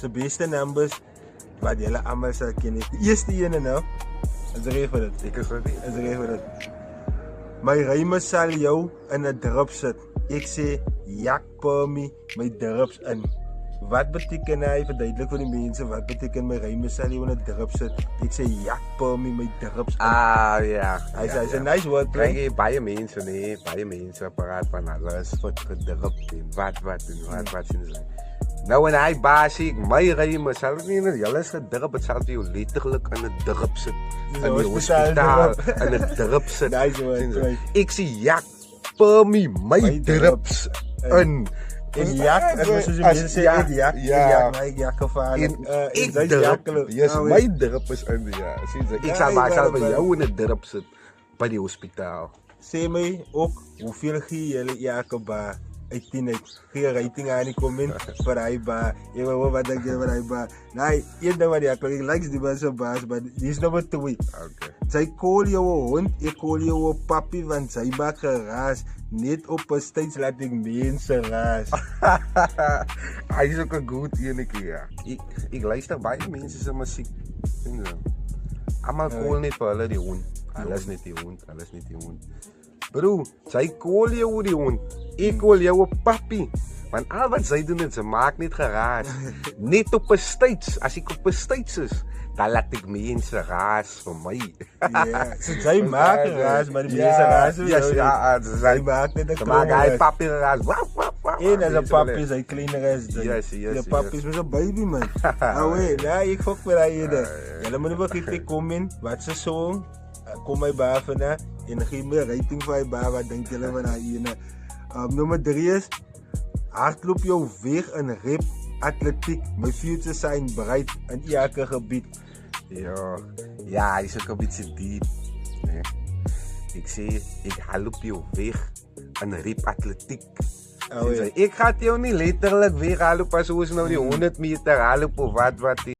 de beste numbers wat julle allemaal sal ken. Die eerste ene nou, is reg vir dit. Ek is ready. Is reg vir dit. My ryme sal jou in 'n drup sit. Ek sê, jak Permy, my drups in. Wat beteken hy? Verduidelik vir die mense, wat beteken my ryme sal jou in 'n drup sit? Ek sê, jak Permy, my drups in. Ah, ja. Hy sê, hy's 'n nice wordplay. Kijk, baie mense, nee, baie mense praat van alles wat gedrup en wat sien sy. Nou en hy basies, my ryme sal nie in julle is gedrup, het sal vir jou letterlik in 'n drup sit. In die hospitaal, in 'n drup sit. Nice wordplay. Ek sê, jak Permy, my drups in. En jak, ek was soos die mense sê, ek jak gevaarlik. Ek drup, my drup is in, ja. Ek sal by jou in 'n drup sit, by die hospitaal. Sê my ook, hoeveel gee julle elke ba uit 10 uit? Gee rating aan die comment vir hy ba. Ek wil wat dink jy van hy ba? Nee, een ding wat ek likes die mense baas, maar dis nummer 2. Okay. Sy call jou 'n hond, ek call jou 'n papi, want sy maak geraas. Net op 'n steeds laat ek mense raas. Hy is ook 'n goed enetjie, ja. Ek luister baie mense se musiek. Sien jy? Almal call net vir hulle die hond. Alles net die hond. Bro, sy call jou die hond. Ek call jou 'n papi. Want al wat sy doen is sy maak net geraas. Net op 'n steeds. As ek op 'n steeds is, dan laat ek mense raas vir my. Ja, so sy maak geraas, maar die mense raas vir jou. Ja, sy maak net 'n maak hy papi raas. En as 'n papi is hy kleiner as dit. Yes. Die papi is mos 'n baby man. Wait, nee, ek fok vir hy ene. Julle moet ook kyk comment wat se song kom my ba vanaf en gee my rating vir hy ba, wat dink julle van hy ene? Nommer 3 is hardloop jou weg in rep atletiek. My future sign bright in elke gebied. Ja, hy is ook 'n bietjie diep. Nee. Ek sê ek hardloop jou weg in rep atletiek. Ek gaan jou nie letterlik weghardloop as ons nou die 100 meter hardloop of wat